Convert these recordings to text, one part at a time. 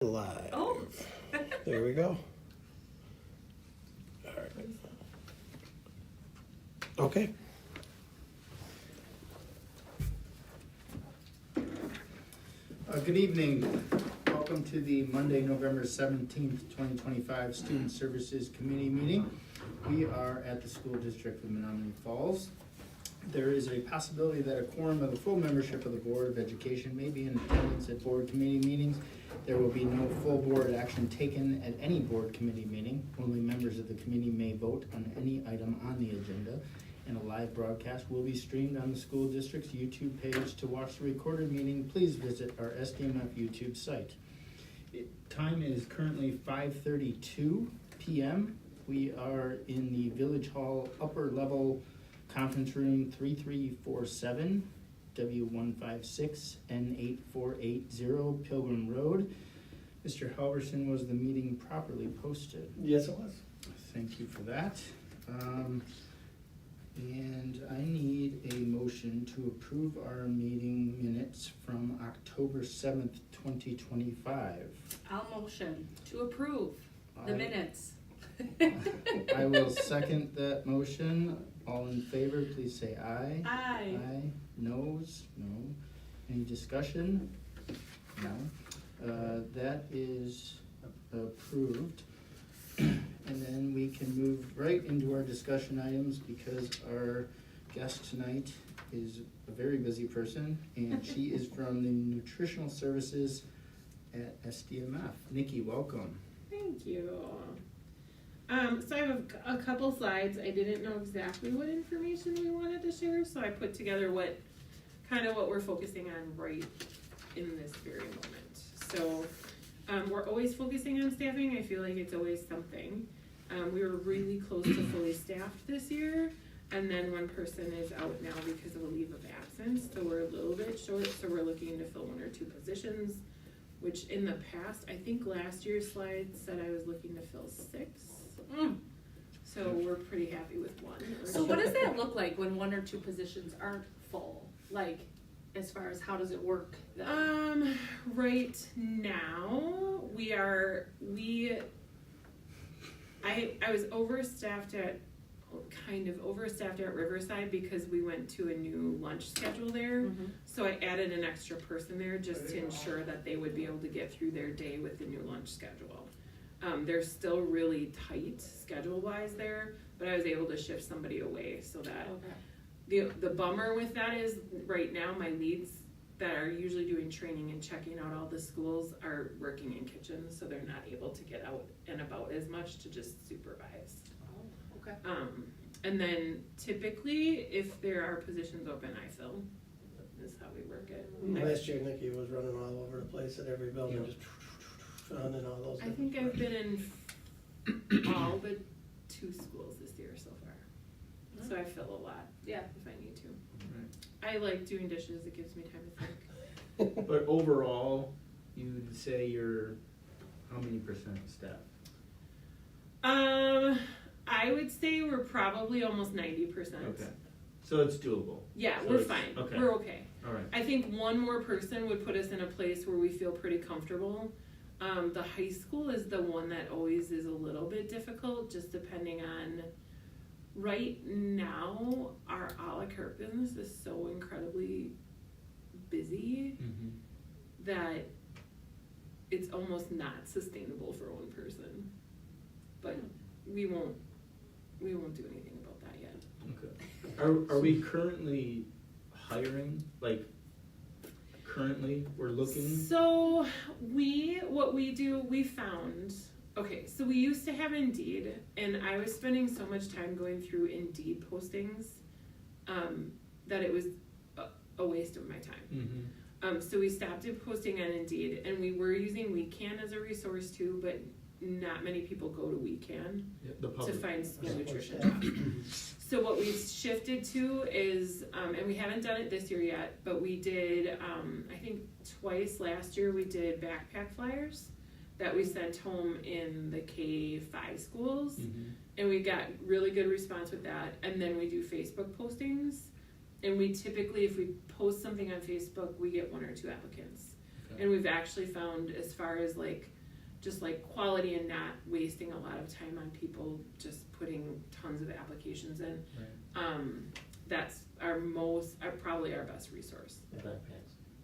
Live. Oh. There we go. All right. Okay. Good evening. Welcome to the Monday, November 17th, 2025 Student Services Committee meeting. We are at the School District of Menominee Falls. There is a possibility that a quorum of the full membership of the Board of Education may be in attendance at board committee meetings. There will be no full board action taken at any board committee meeting. Only members of the committee may vote on any item on the agenda, and a live broadcast will be streamed on the school district's YouTube page. To watch the recorded meeting, please visit our SDMF YouTube site. Time is currently 5:32 p.m. We are in the Village Hall upper level conference room 3347 W156 N8480 Pilgrim Road. Mr. Halverson, was the meeting properly posted? Yes, it was. Thank you for that. And I need a motion to approve our meeting minutes from October 7th, 2025. I'll motion to approve the minutes. I will second that motion. All in favor, please say aye. Aye. Aye. Noes? No. Any discussion? No. That is approved. And then we can move right into our discussion items because our guest tonight is a very busy person, and she is from the Nutritional Services at SDMF. Nikki, welcome. Thank you. So I have a couple slides. I didn't know exactly what information we wanted to share, so I put together what we're focusing on right in this very moment. So we're always focusing on staffing. I feel like it's always something. We were really close to fully staffed this year, and then one person is out now because of a leave of absence, so we're a little bit short, so we're looking to fill 1 or 2 positions, which in the past, I think last year's slide said I was looking to fill 6. So we're pretty happy with 1. So what does that look like when 1 or 2 positions aren't full? Like, as far as how does it work then? Right now I was overstaffed at Riverside because we went to a new lunch schedule there. Mm-hmm. So I added an extra person there just to ensure that they would be able to get through their day with the new lunch schedule. They're still really tight schedule-wise there, but I was able to shift somebody away so that the bummer with that is right now my leads that are usually doing training and checking out all the schools are working in kitchens, so they're not able to get out and about as much to just supervise. Oh, okay. And then typically if there are positions open, I fill. Is how we work it. Last year, Nikki was running all over the place at every building, just on and all those. I think I've been in all but 2 schools this year so far. So I fill a lot. Yeah. If I need to. Right. I like doing dishes, it gives me time to think. But overall, you'd say you're how many percent staff? I would say we're probably almost 90%. Okay. So it's doable. Yeah, So we're it's- fine. okay. We're okay. All right. I think 1 more person would put us in a place where we feel pretty comfortable. The high school is the one that always is a little bit difficult, just depending on. Right now, our a la carte business is so incredibly busy Mm-hmm. that it's almost not sustainable for 1 person. But we won't do anything about that yet. Okay. Are we currently hiring? Like, currently we're looking? So we found, okay, so we used to have Indeed, and I was spending so much time going through Indeed postings that it was a waste of my time. Mm-hmm. So we stopped posting on Indeed, and we were using WeCan as a resource too, but not many people go to WeCan to find school nutrition jobs. So what we've shifted to is, and we haven't done it this year yet, but we did, I think twice last year, we did backpack flyers that we sent home in the K-5 schools, and we got really good response with that. And then we do Facebook postings, and we typically, if we post something on Facebook, we get 1 or 2 applicants. Okay. And we've actually found, as far as like, just like quality and not wasting a lot of time on people just putting tons of applications in. Right. That's probably our best resource,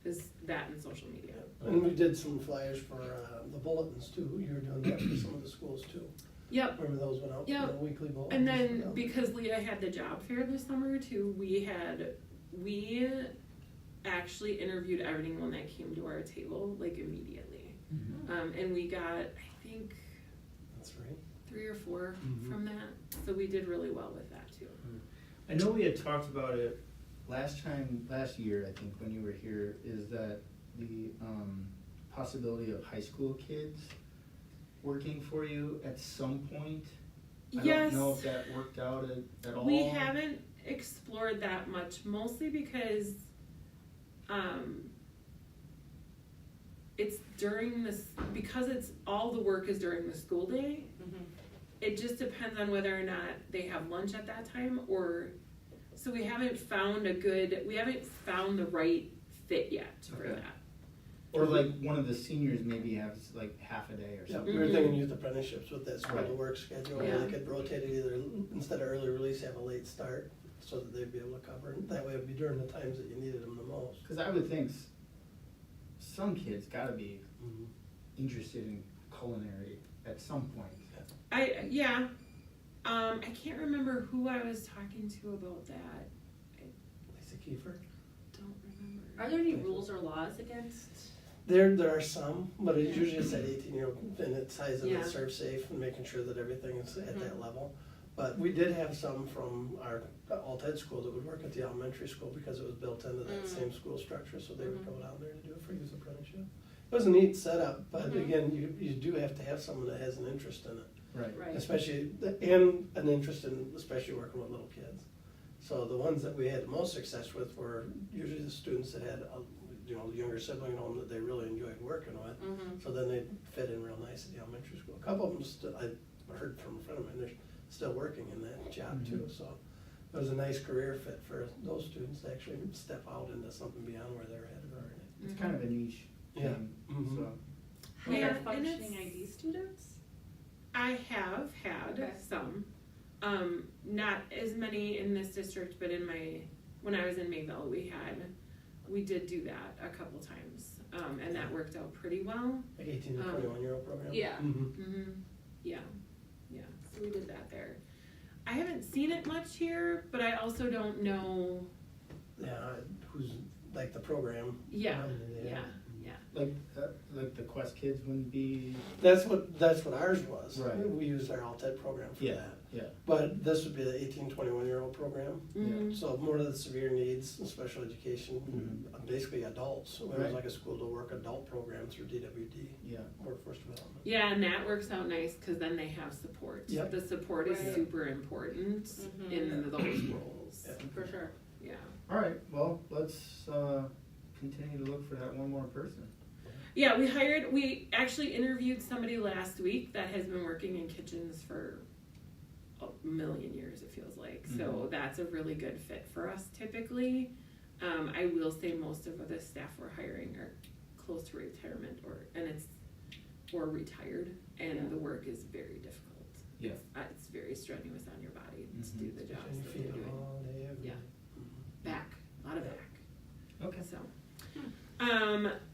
is that and social media. And we did some flyers for the bulletins too. You were doing that for some of the schools too. Yep. Remember those went out Yep. for the weekly bulletins? And then Yeah. because Leah had the job fair this summer too, we actually interviewed everyone that came to our table like immediately. Mhm. And we got, I think, That's right. 3 or 4 Mhm. from that. So we did really well with that too. I know we had talked about it last year, I think, when you were here, is that the possibility of high school kids working for you at some point? Yes. I don't know if that worked out at all. We haven't explored that much, mostly because it's during this, because it's all the work is during the school day. It just depends on whether or not they have lunch at that time, or so we haven't found the right fit yet for Okay. that. Or like one of the seniors maybe has like half a day or Yeah, something. we were thinking youth apprenticeships with that school to Right. work schedule, Yeah. where they could rotate it either, instead of early release, have a late start, so that they'd be able to cover, and that way it'd be during the times that you needed them the most. Because I would think some kids gotta be interested in culinary at some point. I can't remember who I was talking to about that. Lisa Kiefer? Don't remember. Are there any rules or laws against? There are some, but it usually is at 18-year-old, and it ties in Yeah. with serve safe and making sure that everything is at that Mhm. level. But we did have some from our alt-ed school that would work at the elementary school because it was built into that same school structure, so they would go down there to do it for youth apprenticeship. It was a neat setup, but Mhm. again, you do have to have someone that has an interest in it. Right. Right. Especially, and an interest in especially working with little kids. So the ones that we had the most success with were usually the students that had, the younger sibling at home that they really enjoyed working with. So then they'd fit in real nice at the elementary school. A couple of them, I heard from a friend of mine, they're still working in that job too. So it was a nice career fit for those students to actually step out into something beyond where they're headed already. It's kind of a niche Yeah. thing, Mhm. so. Higher Yeah, and functioning it's- ID students? I have had Okay. some, not as many in this district, but when I was in Mayville, we did do that a couple times, and that worked out pretty well. Like 18 to 21-year-old program? Yeah. Yeah, so we did that there. I haven't seen it much here, but I also don't know, Yeah, who's, like the program. yeah. Like the Quest kids wouldn't be. That's what ours was. Right. We used our alt-ed program for that. Yeah. But this would be the 18, 21-year-old program. Mhm. So more of the severe needs and special education, Mhm. basically adults. So it was Right. like a school to work adult program through DWD, Yeah. workforce development. Yeah, and that works out nice, cause then they have support. Yep. The support is Right. super important Mhm. in those roles. Yeah. For sure. Yeah. All right, well, let's continue to look for that one more person. Yeah, we actually interviewed somebody last week that has been working in kitchens for a million years, it feels like. So Mhm. that's a really good fit for us typically. I will say most of the staff we're hiring are close to retirement or retired, and Yeah. the work is very difficult. Yeah. It's very strenuous on your body to Mhm. do the jobs And you that feed they're them doing. all day, every Yeah. day. Back, a lot of back. Okay. So,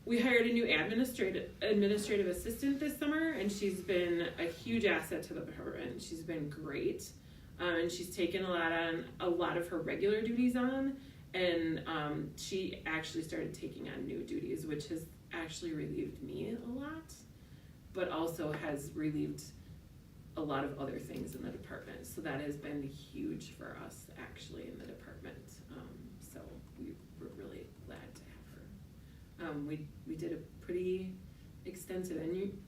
we hired a new administrative assistant this summer, and she's been a huge asset to the department. She's been great, and she's taken a lot of her regular duties on, and she actually started taking on new duties, which has actually relieved me a lot, but also has relieved a lot of other things in the department. So that has been huge for us actually in the department. So we're really glad to have her. We did a pretty extensive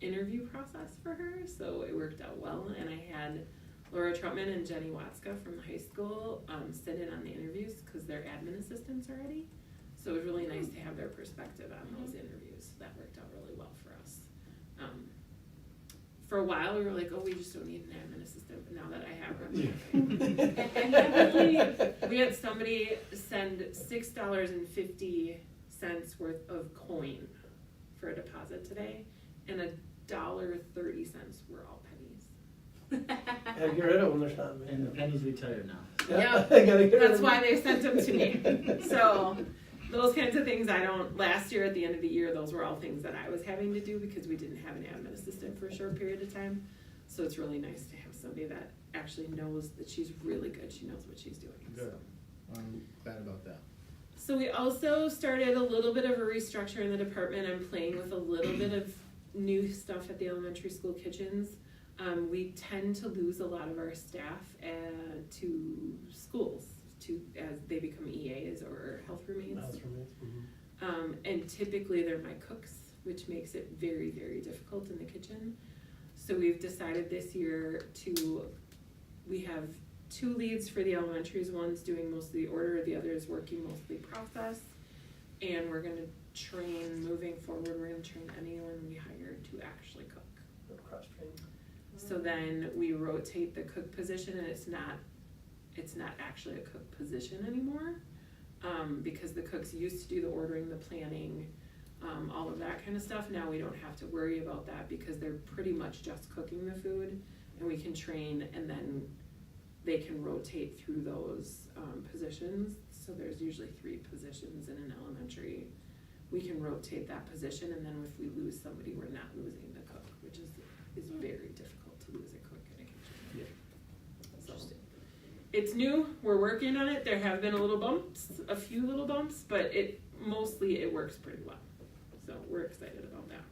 interview process for her, so it worked out well. And I had Laura Trutman and Jenny Watska from the high school sit in on the interviews because they're admin assistants already. So it was really nice to have their perspective on those interviews. That worked out really well for us. For a while, we were like, oh, we just don't need an admin assistant, but now that I have her, we had somebody send $6.50 worth of coin for a deposit today, and $1.30 were all pennies. Gotta get rid of them, there's not many. And the pennies retire now. Yeah. I gotta get rid That's of why them. they sent them to me. So those kinds of things last year at the end of the year, those were all things that I was having to do because we didn't have an admin assistant for a short period of time. So it's really nice to have somebody that actually knows that she's really good. She knows what she's doing. Good. I'm glad about that. So we also started a little bit of a restructure in the department. I'm playing with a little bit of new stuff at the elementary school kitchens. We tend to lose a lot of our staff to schools as they become EAs or health roommates. And typically they're my cooks, which makes it very, very difficult in the kitchen. So we've decided this year we have 2 leads for the elementaries. One's doing most of the order, the other is working mostly process. And we're gonna train, moving forward, we're gonna train anyone we hire to actually cook. Cross-training. So then we rotate the cook position, and it's not actually a cook position anymore, because the cooks used to do the ordering, the planning, all of that kind of stuff. Now we don't have to worry about that because they're pretty much just cooking the food, and we can train, and then they can rotate through those positions. So there's usually 3 positions in an elementary. We can rotate that position, and then if we lose somebody, we're not losing the cook, which is very difficult to lose a cook in a kitchen. Yeah. So, it's new, we're working on it. There have been a few little bumps, but mostly it works pretty well. So we're excited about that.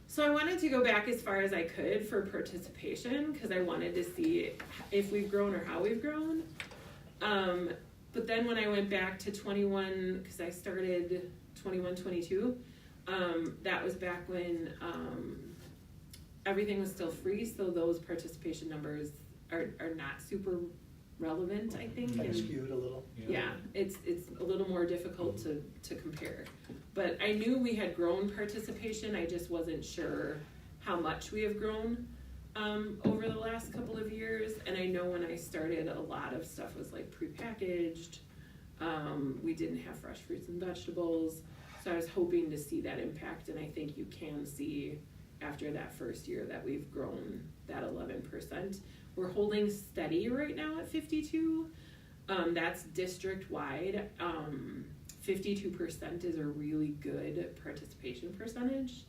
So I wanted to go back as far as I could for participation because I wanted to see if we've grown or how we've grown. But then when I went back to 21, because I started 21, 22, that was back when everything was still free, so those participation numbers are not super relevant, I think. Kind of and- skewed a little. yeah, it's a little more difficult to compare. But I knew we had grown participation, I just wasn't sure how much we have grown over the last couple of years. And I know when I started, a lot of stuff was like prepackaged. We didn't have fresh fruits and vegetables. So I was hoping to see that impact, and I think you can see after that first year that we've grown that 11%. We're holding steady right now at 52. That's district-wide. 52% is a really good participation percentage,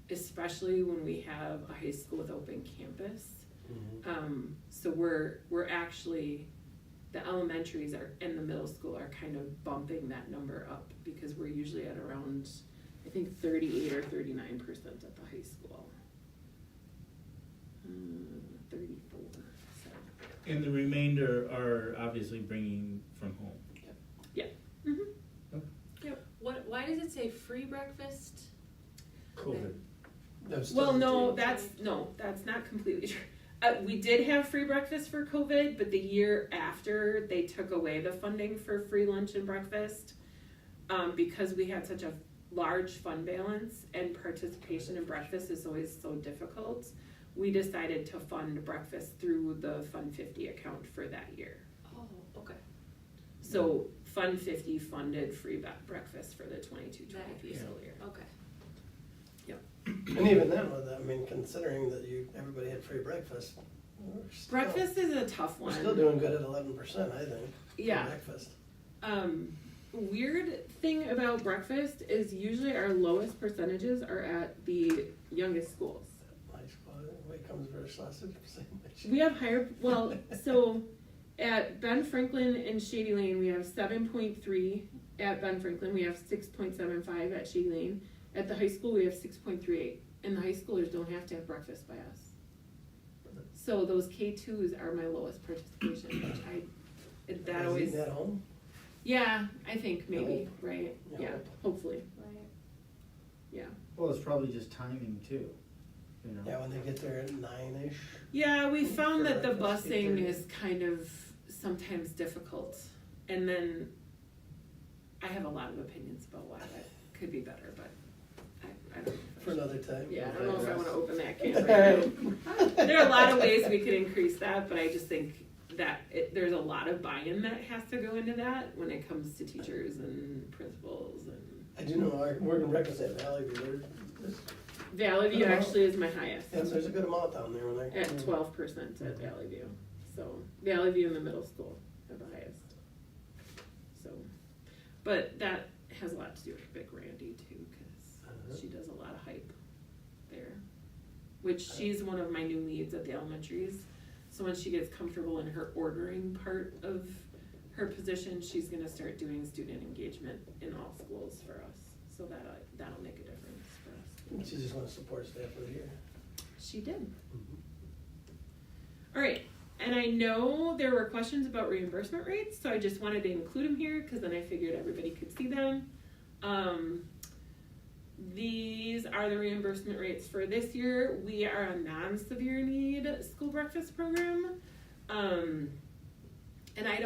especially when we have a high school with open campus. So we're actually, the elementaries and the middle school are kind of bumping that number up because we're usually at around, I think 38 or 39% at the high school. 34. So. And the remainder are obviously bringing from home. Why does it say free breakfast? COVID. Well, that's not completely true. We did have free breakfast for COVID, but the year after they took away the funding for free lunch and breakfast, because we had such a large fund balance and participation in breakfast is always so difficult. We decided to fund breakfast through the Fund 50 account for that year. Oh, okay. So Fund 50 funded free breakfast for the 22-23 school year. Okay. And even then, with that, I mean, considering that everybody had free breakfast, Breakfast is a tough we're one. still doing good at 11%, I think. for Yeah. Breakfast. Weird thing about breakfast is usually our lowest percentages are at the youngest schools. High school, Wait comes British sausage sandwich. We have higher, so at Ben Franklin and Shady Lane, we have 7.3 at Ben Franklin, we have 6.75 at Shady Lane. At the high school, we have 6.38, and the high schoolers don't have to have breakfast by us. So those K2s are my lowest participation, which that Is always, eating at home? yeah, I think maybe, right? Yeah. Yeah, hopefully, Right. yeah. Well, it's probably just timing too, you know? Yeah, when they get there at 9-ish. Yeah, we found that the breakfast, busing 8:30. is kind of sometimes difficult. And then I have a lot of opinions about why that could be better, but I don't know. For another time. Yeah, I don't know if I want to open that can right now. There are a lot of ways we could increase that, but I just think that there's a lot of buy-in that has to go into that when it comes to teachers and principals and I do know our Morgan Breakfast at Valley View, Valley View actually is my highest, there's a good amount down there when they. at 12% at Valley View. So Valley View and the middle school are the highest. So, but that has a lot to do with Big Randy too, because she does a lot of hype there. Which she's one of my new leads at the elementaries. So when she gets comfortable in her ordering part of her position, she's gonna start doing student engagement in all schools for us. So that'll make a difference for us. She just wants support staff for the year. She did. All right, and I know there were questions about reimbursement rates, so I just wanted to include them here because then I figured everybody could see them. These are the reimbursement rates for this year. We are a non-severe need school breakfast program, and I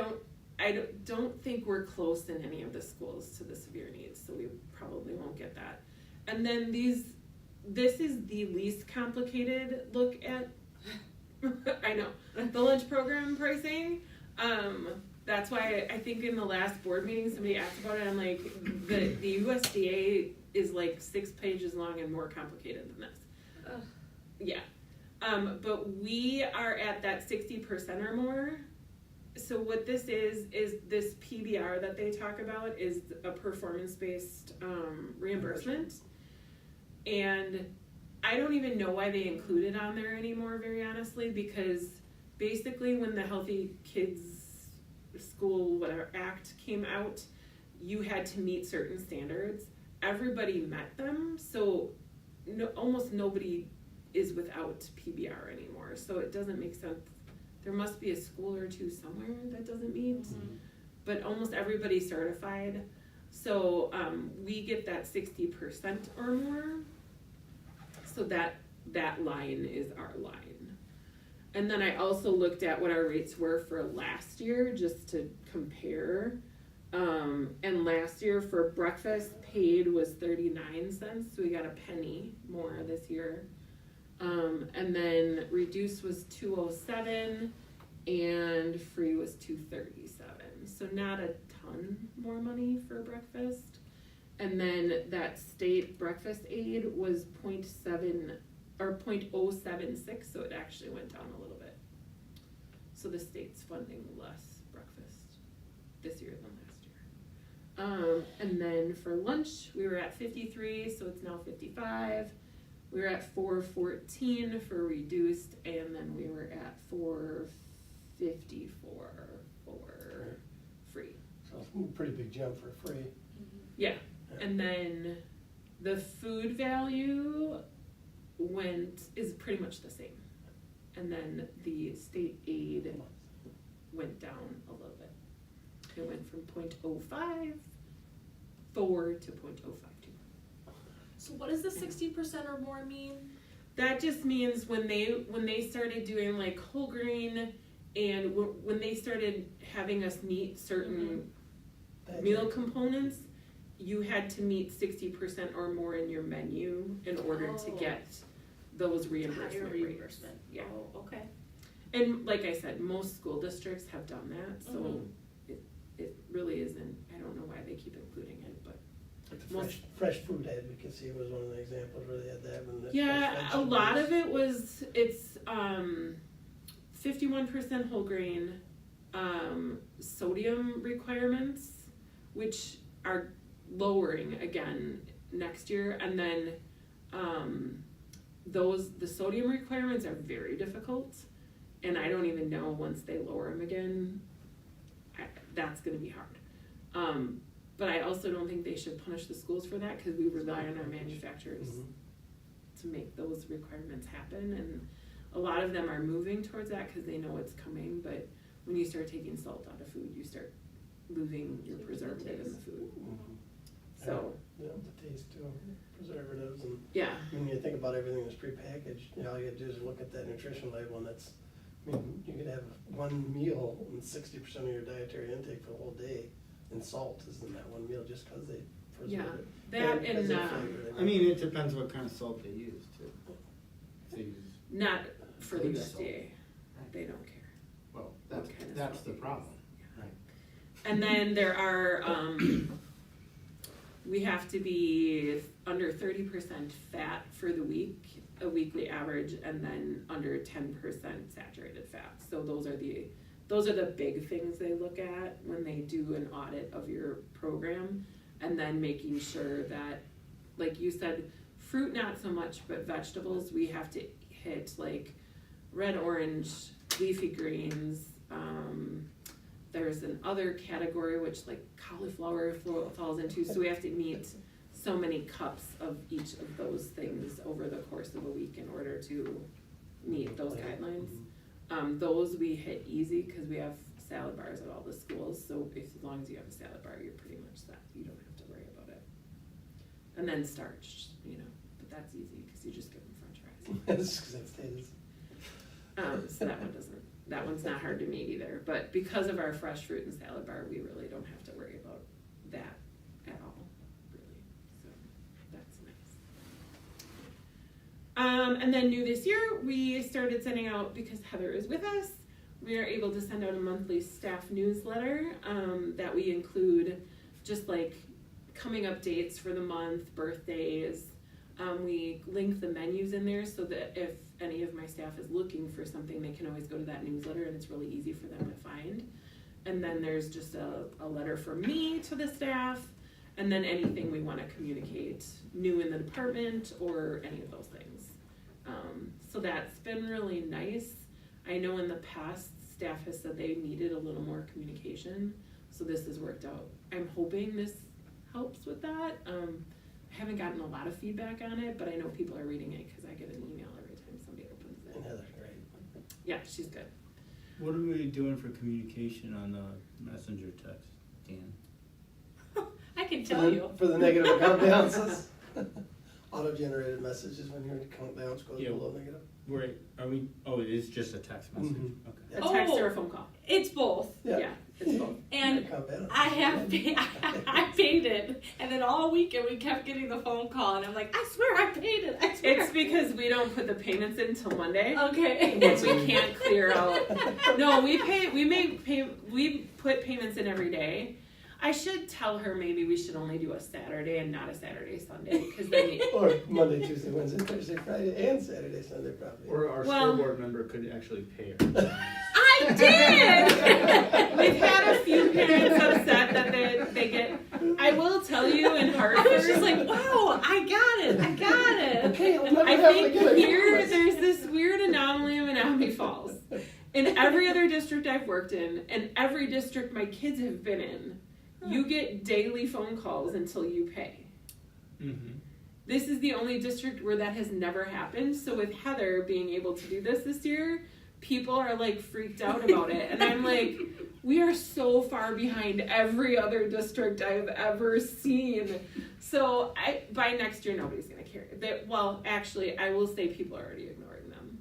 don't think we're close in any of the schools to the severe needs, so we probably won't get that. And then this is the least complicated look at, I know, the lunch program pricing. That's why I think in the last board meeting somebody asked about it. I'm like, the USDA is like 6 pages long and more complicated than this. Ugh. Yeah. But we are at that 60% or more. So what this is this PBR that they talk about is a performance-based reimbursement. And I don't even know why they include it on there anymore, very honestly, because basically when the Healthy Kids School whatever Act came out, you had to meet certain standards. Everybody met them, so almost nobody is without PBR anymore. So it doesn't make sense. There must be a school or two somewhere that doesn't meet, but almost everybody's certified. So we get that 60% or more. So that line is our line. And then I also looked at what our rates were for last year just to compare. And last year for breakfast paid was 39 cents, so we got a penny more this year. And then reduced was 207 and free was 237. So not a ton more money for breakfast. And then that state breakfast aid was 0.7 or 0.076, so it actually went down a little bit. So the state's funding less breakfast this year than last year. And then for lunch, we were at 53, so it's now 55. We were at 414 for reduced, and then we were at 454 for free. So it's a pretty big jump for free. Yeah, and then the food value is pretty much the same. And then the state aid went down a little bit. It went from 0.054 to 0.052. So what does the 60% or more mean? That just means when they started doing like whole grain and when they started having us meet certain meal components, you had to meet 60% or more in your menu in order to get those reimbursement rates. Yeah. Oh, okay. And like I said, most school districts have done that, so it really isn't. I don't know why they keep including it, but Like the fresh food advocacy was one of the examples where they had that. yeah, a lot of it was 51% whole grain, sodium requirements, which are lowering again next year, and then the sodium requirements are very difficult, and I don't even know once they lower them again, that's going to be hard. But I also don't think they should punish the schools for that because we rely on our manufacturers to make those requirements happen, and a lot of them are moving towards that because they know it's coming. But when you start taking salt out of food, you start losing your preservative in the food. So the taste too, preservatives, and yeah, when you think about everything that's prepackaged, all you have to do is look at that nutrition label, and that's, I mean, you could have one meal and 60% of your dietary intake for the whole day, and salt is in that one meal just because they preserve it. that because and they flavor it. I mean, it depends what kind of salt they use too. If they use, not for the Food salt. USDA, they don't care. well, What kind of that's salt the they problem. use. Right. And then there are we have to be under 30% fat for the week, a weekly average, and then under 10% saturated fat. So those are the big things they look at when they do an audit of your program, and then making sure that, like you said, fruit not so much, but vegetables we have to hit, like red, orange, leafy greens. There's an other category which like cauliflower falls into, so we have to meet so many cups of each of those things over the course of a week in order to meet those guidelines. Those we hit easy because we have salad bars at all the schools, so as long as you have a salad bar, you're pretty much set. You don't have to worry about it. And then starch, but that's easy because you just give them French fries. That's 'cause that's potatoes. So that one's not hard to meet either. But because of our fresh fruit and salad bar, we really don't have to worry about that at all, really. So that's nice. And then new this year, we started sending out, because Heather is with us, we are able to send out a monthly staff newsletter that we include just like coming up dates for the month, birthdays. We link the menus in there so that if any of my staff is looking for something, they can always go to that newsletter and it's really easy for them to find. And then there's just a letter from me to the staff, and then anything we want to communicate new in the department or any of those things. So that's been really nice. I know in the past staff has said they needed a little more communication, so this has worked out. I'm hoping this helps with that. I haven't gotten a lot of feedback on it, but I know people are reading it because I get an email every time somebody opens it. And Heather, right? Yeah, she's good. What are we doing for communication on the messenger text, Dan? I can tell you. For the negative account balances. Auto-generated messages when your account balance goes Yeah. below negative. Wait, are we, oh, it is just a text message, Mhm. okay. A text or a phone call. It's both. Yeah, it's both. And Account balance. I have I paid it, and then all weekend we kept getting the phone call, and I'm like, I swear I paid it. I swear. It's because we don't put the payments in till Monday. Okay. And we can't clear out. No, we put payments in every day. I should tell her maybe we should only do a Saturday and not a Saturday, Sunday, because then Or Monday, Tuesday, Wednesday, Thursday, Friday, and Saturday, Sunday probably. Or our Well- school board member could actually pay her. I did. we've had a few parents upset that they get. I will tell you, in I Hartford, was just like, wow, I got it. Okay, I'll never I have think to get a here necklace. there's this weird anomaly in Menominee Falls. In every other district I've worked in, and every district my kids have been in, you get daily phone calls until you pay. Mm-hmm. This is the only district where that has never happened. So with Heather being able to do this year, people are like freaked out about it. And I'm like, we are so far behind every other district I've ever seen. So by next year, nobody's going to care. Well, actually, I will say people are already ignoring them.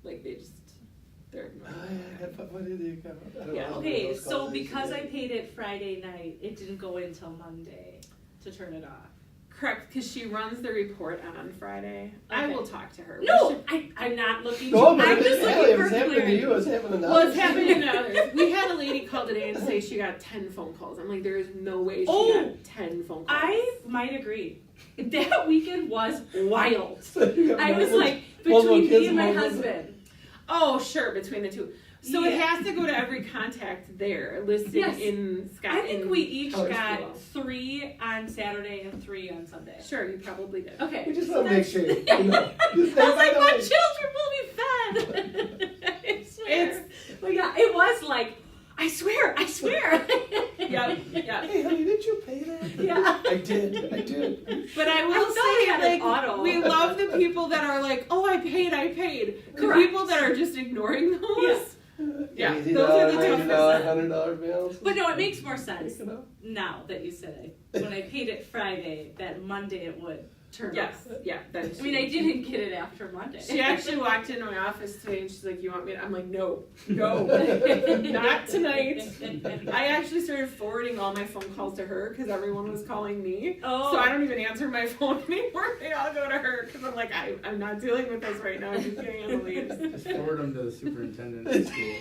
Like they're ignoring Oh, them. yeah, I gotta put money in the account. I don't Yeah. know how Okay, those so calls used to because be. I paid it Friday night, it didn't go in till Monday to turn it off. Correct, because she runs the report on Friday. I Okay. will talk to her. No, I'm not looking. No, but I'm if just it's looking for happening to clarity. you, it's happening to Well, others. it's happening to others. We had a lady call today and say she got 10 phone calls. I'm like, there is no way she Oh, got 10 phone calls. I might agree. That weekend was wild. So you got I was multiple- like, multiple between kids me and my multiple- husband. Oh, sure, between the two. So it Yeah. has to go to every contact there listed Yes. in Scott. I think we each Color got school. 3 on Saturday and 3 on Sunday. Sure, you probably did. Okay. We just so want to make that's- sure you know. Just I was like, by the my way. children will be fed. I swear. It was like, I swear. Yeah, yeah. Hey, honey, did you pay that? Yeah. I did. But I I will thought I had say, an auto. like, we love the people that are like, oh, I paid. The Correct. people that are just ignoring those. Yeah, $80, those are the $90, toughest. $100 bills. But no, it makes more sense You know? now that you said it. When I paid it Friday, that Monday it would turn Yes, off. yeah. Then I mean, I didn't get it after Monday. She actually walked into my office today and she's like, "You want me?" I'm like, "No, not tonight." I actually started forwarding all my phone calls to her because everyone was calling me. Oh. So I don't even answer my phone anymore. They all go to her because I'm like, I'm not dealing with this right now. I'm just getting on the leaves. Just forward them to the superintendent of school.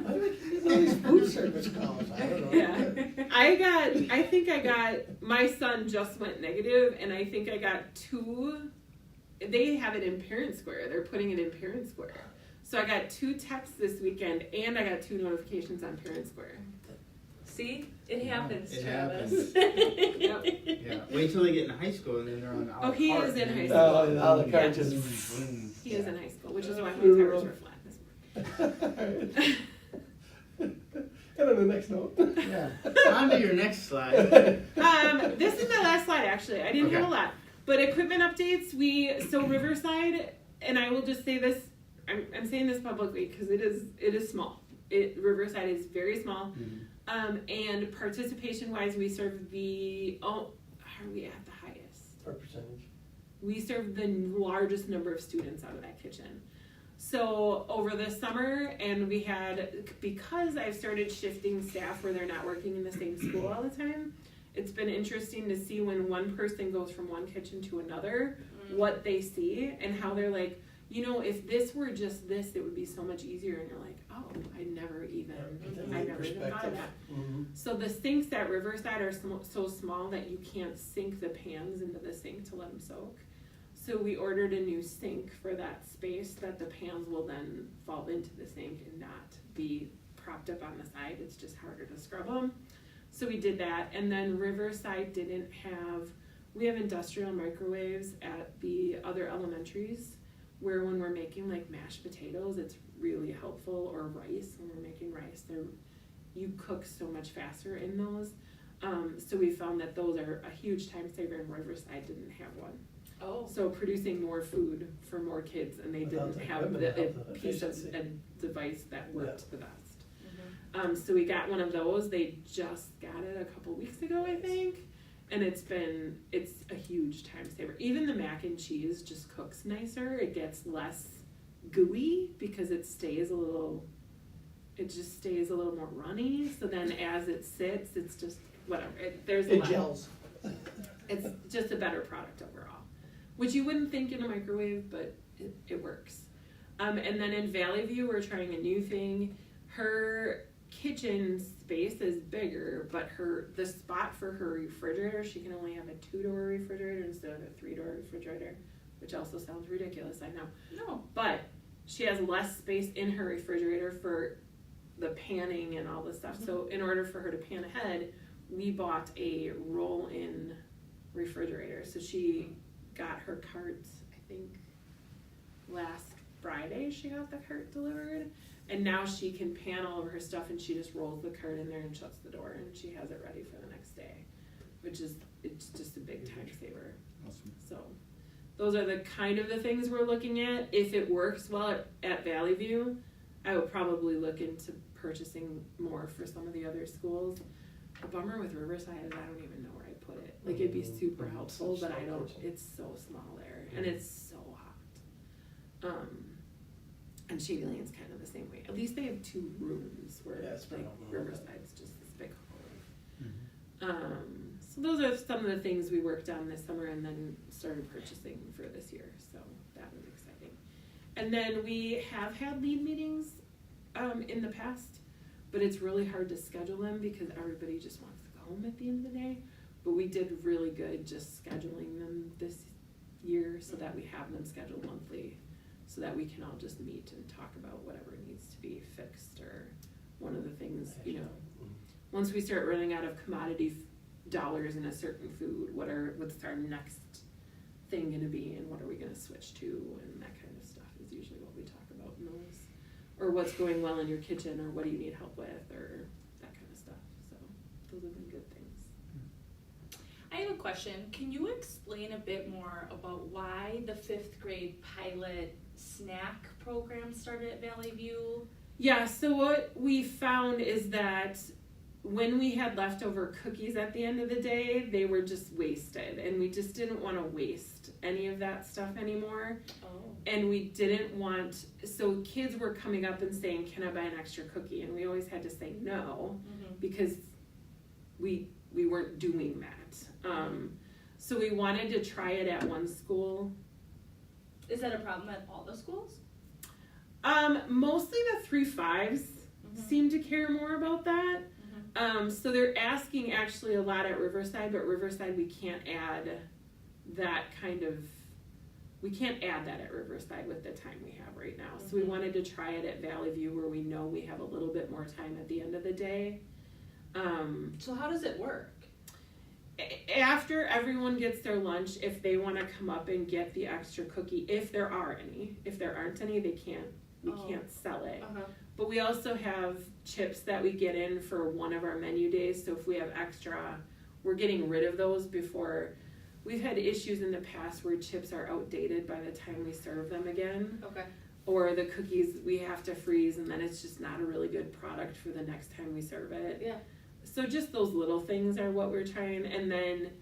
Why do we keep getting all these food service calls? I don't know. Yeah. I think I got, my son just went negative, and I think I got 2, they have it in Parent Square. They're putting it in Parent Square. So I got 2 texts this weekend, and I got 2 notifications on Parent Square. See? It happens, It Travis. Yep. Yeah, wait till they get in high school and then they're on a la Oh, he carte, is in man. high school. Oh, yeah, the cart Yeah. just. Boom. He is in high school, which is why my tires were flat this morning. And on the next note. Yeah. On to your next slide. This is my last slide, actually. I didn't have a lot. But equipment updates, so Riverside, and I will just say this, I'm saying this publicly because it is small. Riverside is very small. And participation-wise, we serve are we at the highest? For percentage. We serve the largest number of students out of that kitchen. So over the summer, and we had, because I've started shifting staff where they're not working in the same school all the time, it's been interesting to see when one person goes from one kitchen to another, what they see and how they're like, if this were just this, it would be so much easier. And you're like, oh, I never even thought of that. Mm-hmm. So the sinks at Riverside are so small that you can't sink the pans into the sink to let them soak. So we ordered a new sink for that space that the pans will then fall into the sink and not be propped up on the side. It's just harder to scrub them. So we did that. And then Riverside we have industrial microwaves at the other elementaries where when we're making like mashed potatoes, it's really helpful, or rice, when we're making rice, you cook so much faster in those. So we found that those are a huge time saver, and Riverside didn't have one. Oh. So producing more food for more kids, and they Without didn't the have equipment, a without the piece of efficiency. a device that worked the best. Mm-hmm. So we got one of those. They just got it a couple weeks ago, I think, and it's a huge time saver. Even the mac and cheese just cooks nicer. It gets less gooey because it just stays a little more runny. So then as it sits, it's just whatever. It gels. It's just a better product overall, which you wouldn't think in a microwave, but it works. And then in Valley View, we're trying a new thing. Her kitchen space is bigger, but the spot for her refrigerator, she can only have a 2-door refrigerator instead of a 3-door refrigerator, which also sounds ridiculous, I know. No. But she has less space in her refrigerator for the panning and all this stuff. So in order for her to pan ahead, we bought a roll-in refrigerator. So she got her carts, I think last Friday she got the cart delivered, and now she can pan all over her stuff, and she just rolls the cart in there and shuts the door, and she has it ready for the next day, it's just a big time saver. Awesome. So those are the kind of the things we're looking at. If it works well at Valley View, I would probably look into purchasing more for some of the other schools. The bummer with Riverside is I don't even know where I'd put it. Like, it'd be super helpful, but I don't, it's so small there, and it's so hot. And Shady Lane's kind of the same way. At least they have 2 rooms where Yeah, it's like phenomenal. Riverside's just this big hallway. So those are some of the things we worked on this summer and then started purchasing for this year. So that was exciting. And then we have had lead meetings in the past, but it's really hard to schedule them because everybody just wants to go home at the end of the day. But we did really good just scheduling them this year so that we have them scheduled monthly, so that we can all just meet and talk about whatever needs to be fixed, or one of the things, once we start running out of commodity dollars in a certain food, what's our next thing going to be, and what are we going to switch to, and that kind of stuff is usually what we talk about in those, or what's going well in your kitchen, or what do you need help with, or that kind of stuff. So those have been good things. I have a question. Can you explain a bit more about why the 5th grade pilot snack program started at Valley View? Yeah, so what we found is that when we had leftover cookies at the end of the day, they were just wasted, and we just didn't want to waste any of that stuff anymore. Oh. And we didn't want, so kids were coming up and saying, can I buy an extra cookie? And we always had to say no, because we weren't doing that. So we wanted to try it at one school. Is that a problem at all the schools? Mostly the 3-5s seem to care more about that. So they're asking actually a lot at Riverside, but Riverside we can't add that at Riverside with the time we have right now. So we wanted to try it at Valley View, where we know we have a little bit more time at the end of the day. So how does it work? After everyone gets their lunch, if they want to come up and get the extra cookie, if there are any. If there aren't any, we can't sell it. But we also have chips that we get in for one of our menu days. So if we have extra, we're getting rid of those before. We've had issues in the past where chips are outdated by the time we serve them again. Okay. Or the cookies we have to freeze, and then it's just not a really good product for the next time we serve it. Yeah. So just those little things are what we're trying. And then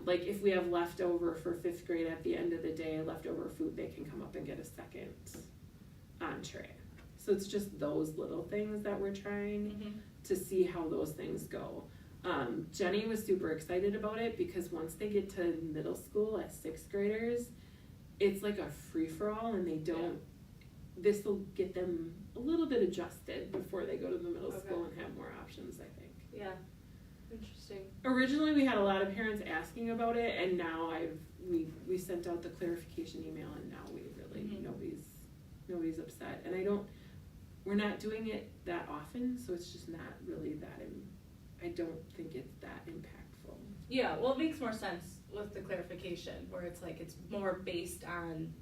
like if we have leftover for 5th grade at the end of the day, leftover food, they can come up and get a second entree. So it's just those little things that we're trying to see how those things go. Jenny was super excited about it because once they get to middle school as 6th graders, it's like a free-for-all, and they don't, this will get them a little bit adjusted before they go to the middle school and have more options, I think. Yeah. Interesting. Originally we had a lot of parents asking about it, and now we sent out the clarification email, and now we really nobody's upset. And we're not doing it that often, so it's just not really that I don't think it's that impactful. Yeah, well, it makes more sense with the clarification, where it's like it's more based on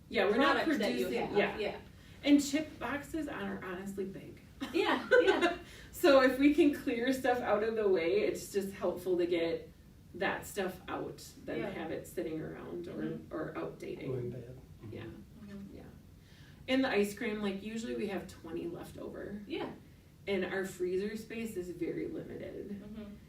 Yeah, we're not product that you producing. have. Yeah, and chip boxes are honestly big. Yeah, yeah. So if we can clear stuff out of the way, it's just helpful to get that stuff out than have it sitting around or outdating. Going bad. Yeah, yeah. And the ice cream, like usually we have 20 left over. Yeah. And our freezer space is very limited.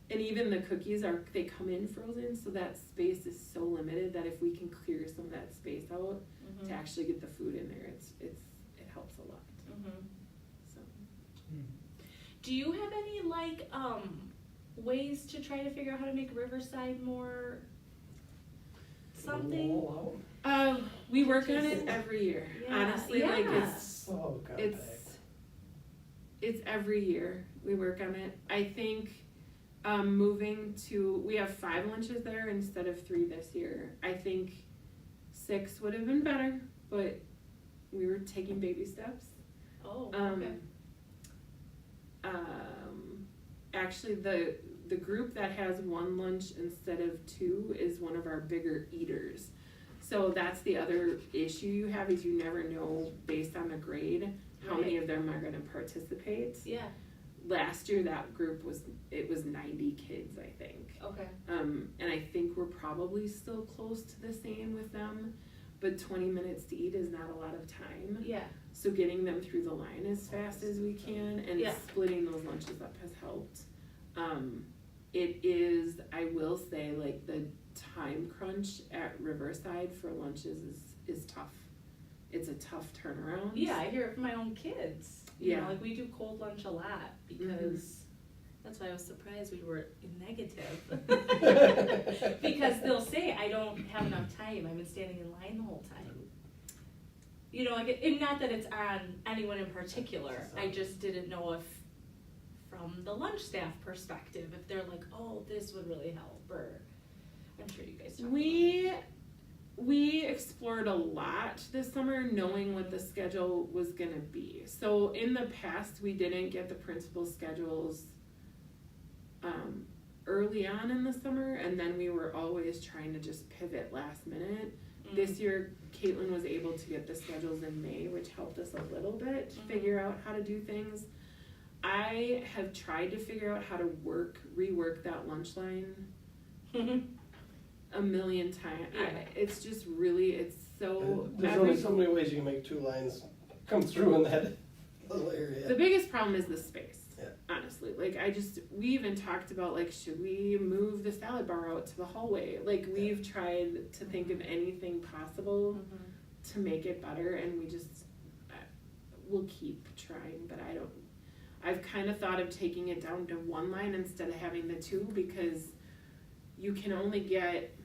And even the cookies they come in frozen, so that space is so limited that if we can clear some of that space out to actually get the food in there, it helps a lot. So. Do you have any ways to try to figure out how to make Riverside more something? Roll out. We work on it every year. Yeah, Honestly, like Oh, God. it's every year we work on it. I think we have 5 lunches there instead of 3 this year. I think 6 would have been better, but we were taking baby steps. Oh, okay. Actually, the group that has 1 lunch instead of 2 is one of our bigger eaters. So that's the other issue you have, is you never know based on the grade how many of them are going to participate. Yeah. Last year that group was 90 kids, I think. Okay. And I think we're probably still close to the same with them, but 20 minutes to eat is not a lot of time. Yeah. So getting them through the line as fast as we can and splitting those lunches up has helped. It is, I will say, like the time crunch at Riverside for lunches is tough. It's a tough turnaround. Yeah, I hear it from my own kids. You know, like we do cold lunch a lot because that's why I was surprised we were negative. Because they'll say, I don't have enough time. I've been standing in line the whole time. You know, like, and not that it's on anyone in particular. I just didn't know if, from the lunch staff perspective, if they're like, oh, this would really help, or I'm sure you guys talk We explored a lot this summer knowing what the schedule was going to be. So in the past, we didn't get the principal schedules early on in the summer, and then we were always trying to just pivot last minute. This year, Caitlin was able to get the schedules in May, which helped us a little bit to figure out how to do things. I have tried to figure out how to rework that lunch line a million times. It's just really, it's so... There's only so many ways you can make 2 lines come through in that little area. The biggest problem is the space. honestly. Like, we even talked about, like, should we move the salad bar out to the hallway? Like, we've tried to think of anything possible to make it better, and we just, we'll keep trying, but I've kind of thought of taking it down to one line instead of having the two, because you can only get,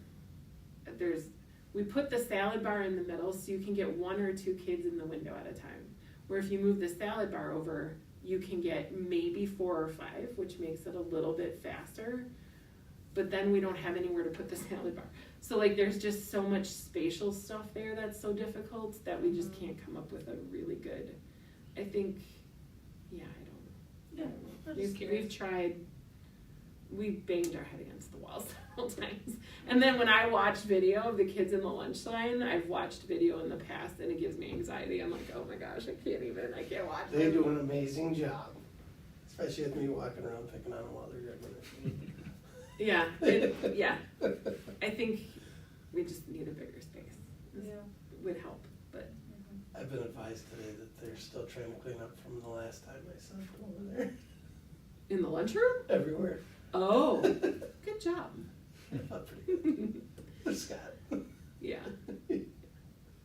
we put the salad bar in the middle so you can get 1 or 2 kids in the window at a time. Where if you move the salad bar over, you can get maybe 4 or 5, which makes it a little bit faster. But then we don't have anywhere to put the salad bar. So like there's just so much spatial stuff there that's so difficult that we just can't come up with a really good, I think, yeah, I don't know. I'm just We've curious. tried, we've banged our head against the wall several times. And then when I watch video of the kids in the lunch line, I've watched video in the past and it gives me anxiety. I'm like, oh my gosh, I can't watch They them. do an amazing job, especially with me walking around picking on them while they're getting Yeah, yeah. I think we just need a bigger space. Yeah. Would help, but I've been advised today that they're still trying to clean up from the last time I saw them over there. in the lunchroom? Everywhere. Oh, good job. I felt pretty good. Scott. Yeah.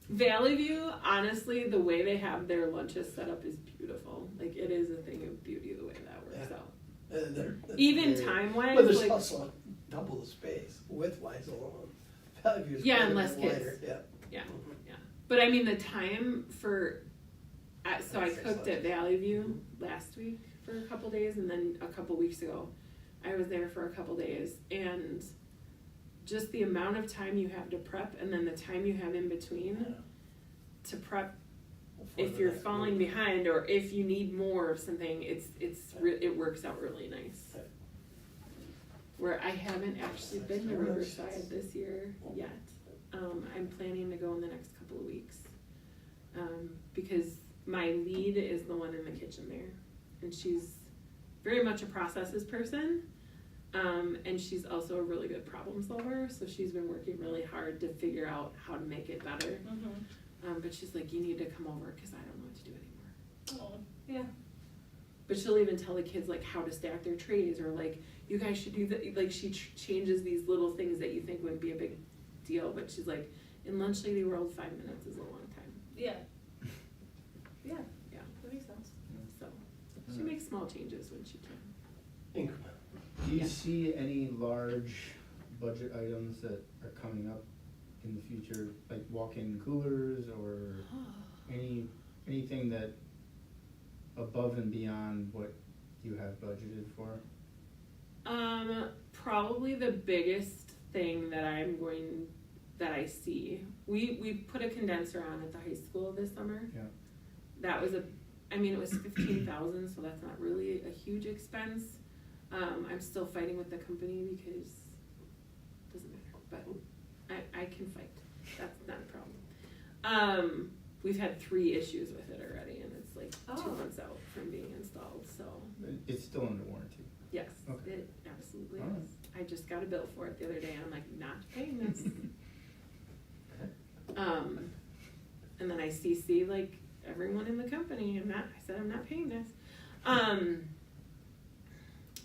Valley View, honestly, the way they have their lunches set up is beautiful. Like, it is a thing of beauty the way that works Yeah. out. They're Even very- time-wise, But there's like, also double the space width-wise alone. Valley View's Yeah, quite and a less bit kids. wider, Yeah. yeah. Mhm. But I mean, the time for, so I That's cooked at lunches. Valley View last week for a couple days, and then a couple weeks ago, I was there for a couple days, and just the amount of time you have to prep, and then the time you have in between Yeah. to prep Before if the you're next falling meeting. behind, or if you need more of something, it works out really nice. Right. Where I haven't actually been to Riverside this year yet. I'm planning to go in the next couple of weeks. Because my lead is the one in the kitchen there. And she's very much a processes person. And she's also a really good problem solver. So she's been working really hard to figure out how to make it better. But she's like, you need to come over because I don't know what to do anymore. Oh, yeah. But she'll even tell the kids like how to stack their trays, or like, you guys should do that. Like, she changes these little things that you think wouldn't be a big deal, but she's like, in Lunch Lady World, 5 minutes is a long time. Yeah. Yeah. Yeah. That makes sense. So she makes small changes when she can. Increment. Do you Yeah. see any large budget items that are coming up in the future, like walk-in coolers or anything that above and beyond what you have budgeted for? Probably the biggest thing that I see, we put a condenser on at the high school this summer. Yeah. That was it was 15,000, so that's not really a huge expense. I'm still fighting with the company because it doesn't matter, but I can fight. That's not a problem. We've had 3 issues with it already, and it's like 2 months out from being installed, so It's still under warranty. yes, Okay. it absolutely All right. is. I just got a bill for it the other day, and I'm like, not paying this. And then I CC like everyone in the company. I said I'm not paying this.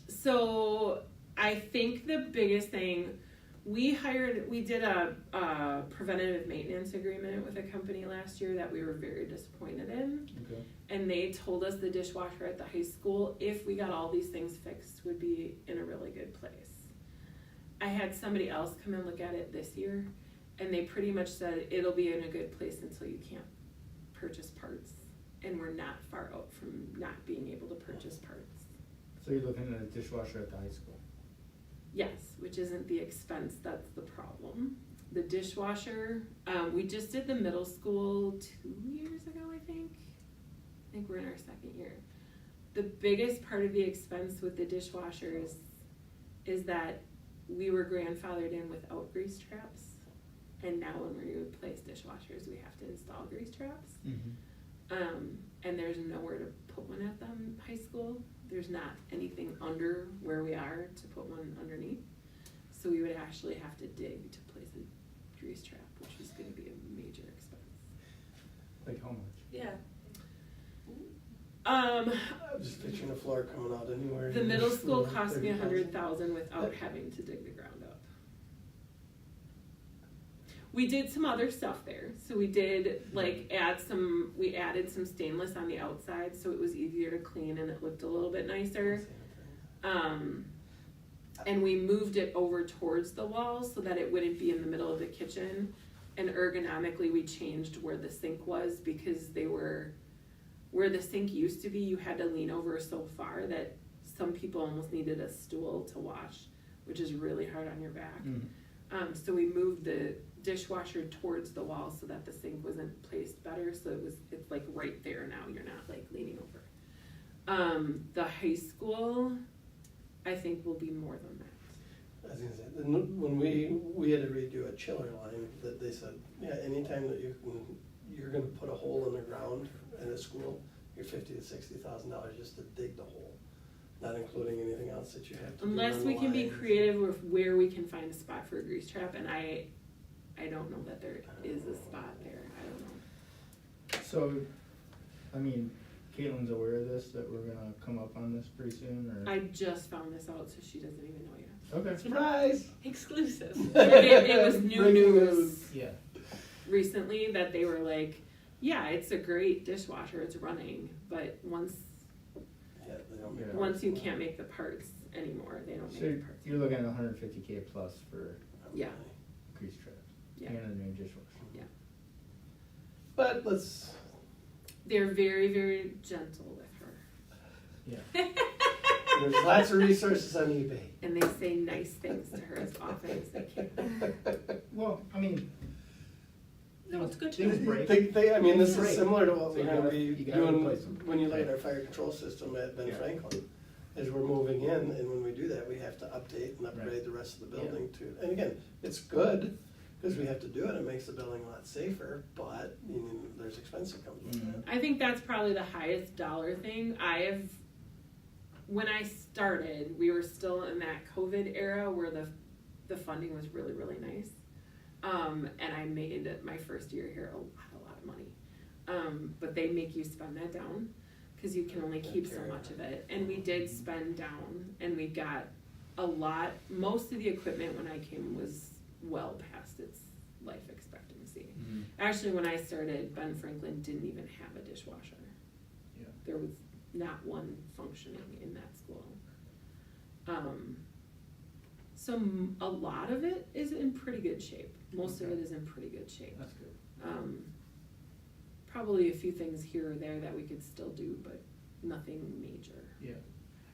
So I think the biggest thing, we did a preventative maintenance agreement with a company last year that we were very disappointed in. Okay. And they told us the dishwasher at the high school, if we got all these things fixed, would be in a really good place. I had somebody else come and look at it this year, and they pretty much said it'll be in a good place until you can't purchase parts. And we're not far out from not being able to purchase parts. So you're looking at a dishwasher at the high school? Yes, which isn't the expense, that's the problem. The dishwasher, we just did the middle school 2 years ago, I think. I think we're in our 2nd year. The biggest part of the expense with the dishwashers is that we were grandfathered in without grease traps. And now when we replace dishwashers, we have to install grease traps. And there's nowhere to put one at the high school. There's not anything under where we are to put one underneath. So we would actually have to dig to place a grease trap, which is gonna be a major expense. Like how much? Yeah. I'm just picturing a floor coming out anywhere. The middle school For cost me 30,000. $100,000 without having to dig the ground up. We did some other stuff there. So we did we added some stainless on the outside so it was easier to clean and it looked a little bit nicer. And we moved it over towards the walls so that it wouldn't be in the middle of the kitchen. And ergonomically, we changed where the sink was because where the sink used to be, you had to lean over so far that some people almost needed a stool to wash, which is really hard on your back. So we moved the dishwasher towards the wall so that the sink wasn't placed better. So it's like right there now. You're not like leaning over. The high school, I think, will be more than that. I was gonna say, when we had to redo a chiller line, that they said, yeah, anytime that you're gonna put a hole in the ground in a school, you're $50,000 to $60,000 just to dig the hole, not including anything else that you have to do. Unless on we the can be lines. creative with where we can find a spot for a grease trap, and I don't know that there is a spot there. I don't know. So, I mean, Caitlin's aware of this, that we're gonna come up on this pretty soon, or? I just found this out, so she doesn't even know yet. Okay. Surprise! Exclusive. It was new Breaking news Yeah. recently that they were like, yeah, it's a great dishwasher, it's running, but once Yeah, they don't make Yeah. parts you for that. can't make the parts anymore, they don't So make the parts. you're looking at 150K plus for Yeah. grease traps Yeah. and a new dishwasher. But let's, They're very, very gentle with her. Yeah. there's lots of resources on eBay. And they say nice things to her as often as they can. Well, I mean, No, it's good to things know. break. I mean, this is Right. similar to what So we're you gonna gotta- be you gotta doing replace them. when you look at Right. our fire control system at Ben Yeah. Franklin. As we're moving in, and when we do that, we have to update and upgrade Right. the rest of the Yeah. building too. And again, it's good, because we have to do it, it makes the building a lot safer, but, there's expense that comes with that. I think that's probably the highest dollar thing. When I started, we were still in that COVID era where the funding was really, really nice. And I made my first year here a lot of money. But they make you spend that down because you can only keep so much of it. And we did spend down and we got a lot. Most of the equipment when I came was well past its life expectancy. Mhm. Actually, when I started, Ben Franklin didn't even have a dishwasher. Yeah. There was not one functioning in that school. So a lot of it is in pretty good shape. Most of Okay. it is in pretty good shape. That's good. Probably a few things here or there that we could still do, but nothing major. Yeah.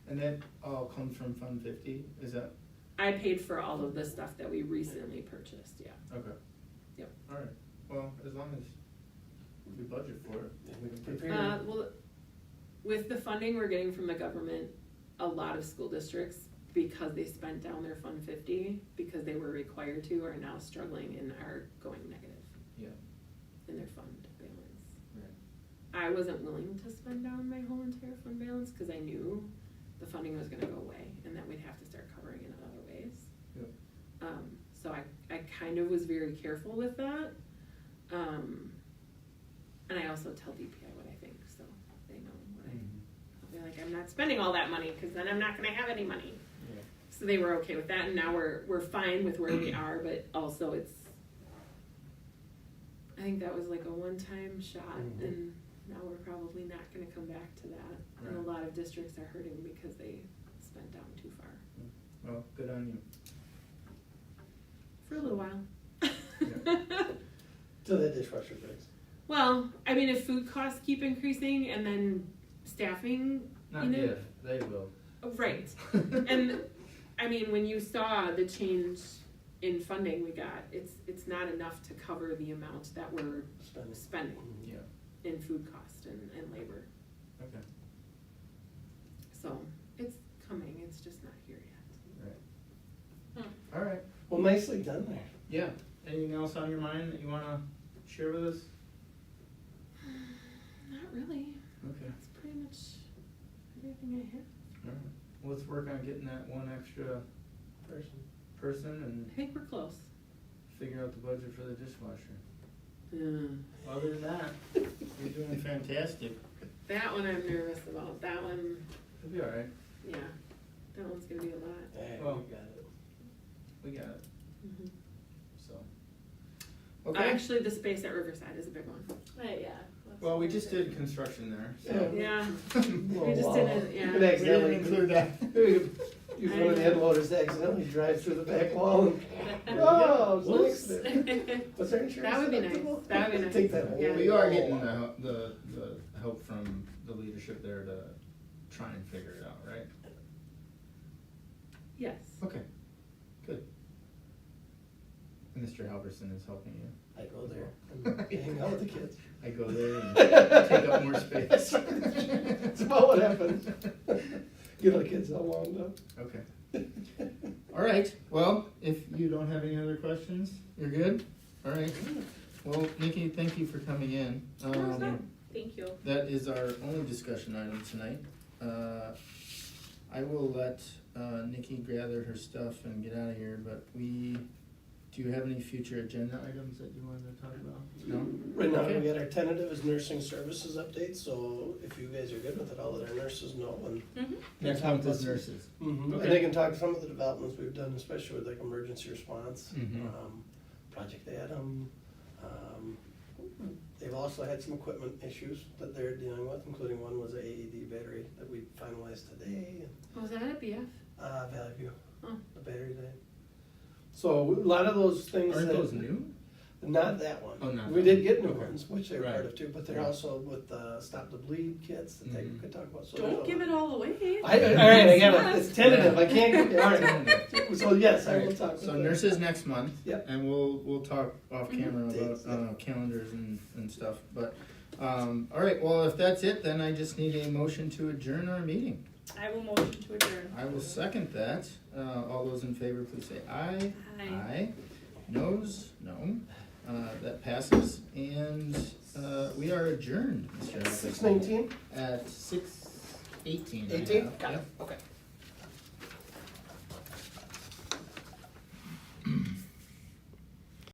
And that all comes from Fund 50, is that? I paid for all of the stuff that we recently purchased, yeah. Okay. Yep. All right. Well, as long as we budget for it, we can pay for it. Well, with the funding we're getting from the government, a lot of school districts, because they spent down their Fund 50, because they were required to, are now struggling and are going negative Yeah. in their fund balance. Right. I wasn't willing to spend down my whole entire fund balance, because I knew the funding was gonna go away, and that we'd have to start covering it in other ways. Yep. So I kind of was very careful with that. And I also tell DPI what I think, so they know what I'll be like, I'm not spending all that money, because then I'm not gonna have any money. Yeah. So they were okay with that, and now we're fine with where we are, but also I think that was like a one-time shot, Mhm. and now we're probably not gonna come back to that. And a Right. lot of districts are hurting because they spent down too far. Well, good on you. For a little while. Till the dishwasher breaks. Well, I mean, if food costs keep increasing and then staffing, Not if, they will. right. And I mean, when you saw the change in funding we got, it's not enough to cover the amount that we're spending Yeah. in food cost and labor. Okay. So it's coming, it's just not here yet. Right. All right. Well, nicely done there. Yeah. Anything else on your mind that you wanna share with us? Not really. Okay. That's pretty much everything I have. All right. Well, let's work on getting that one extra person and I think we're close. figure out the budget for the dishwasher. Yeah. Other than that, you're doing fantastic. That one I'm nervous about. That one, It'll be alright. Yeah, that one's gonna be a lot. Hey, Well. we got it. We got it, Mhm. so. Okay, Actually, the space at Riverside is a big one. Right, yeah. that's well, we what just I did construction there, so. Yeah, Oh, we just wow. didn't, You yeah. could We accidentally didn't include that. Use one of the end loaders to accidentally drive through the back wall and, oh, it's an accident. What's our insurance? That would be nice. deductible? That would be nice. Take that whole. Yeah. We are getting the help from the leadership there to try and figure it out, right? Yes. Okay, good. Mr. Halverson is helping you. I go there and hang out with the kids. I go there and take up more space. That's about what happens. Get all the kids all wound up. Okay. All right, well, if you don't have any other questions, you're good? All right. Well, Nikki, thank you for coming in. Thank you. That is our only discussion item tonight. I will let Nikki gather her stuff and get out of here, but do you have any future agenda items that you wanted to talk about? No? Right now, Okay. we got our tentative is nursing services update, so if you guys are good with it, I'll let our nurses know and. Next month is nurses. Mhm. Okay. And they can talk some of the developments we've done, especially with like emergency response, Mhm. Project Adam. They've also had some equipment issues that they're dealing with, including one was a AED battery that we finalized today. Was that at BF? Valley View, Oh. the battery died. So a lot of those things Aren't that. those new? Not that one. Oh, not We that did get new one. Okay. ones, which they were part Right. of too, but they're Right. also with Stop the Bleed kits that they Mhm. could talk about. So Don't there's a give lot. it all away. All right, I got Yes. it. It's tentative. Yeah. I can't get, all right. Tentative. So yes, I will Alright, talk with so them. nurses next month. Yep. And we'll talk off camera Dates, about calendars and stuff, but, all right, well, if that's it, then I just need a motion to adjourn our meeting. I will motion to adjourn. I will second that. All those in favor, please say aye. Aye. Noes? No. That passes, and, we are adjourned, Mr. Halverson. 6:19? At 6:18. 18? Got it, okay.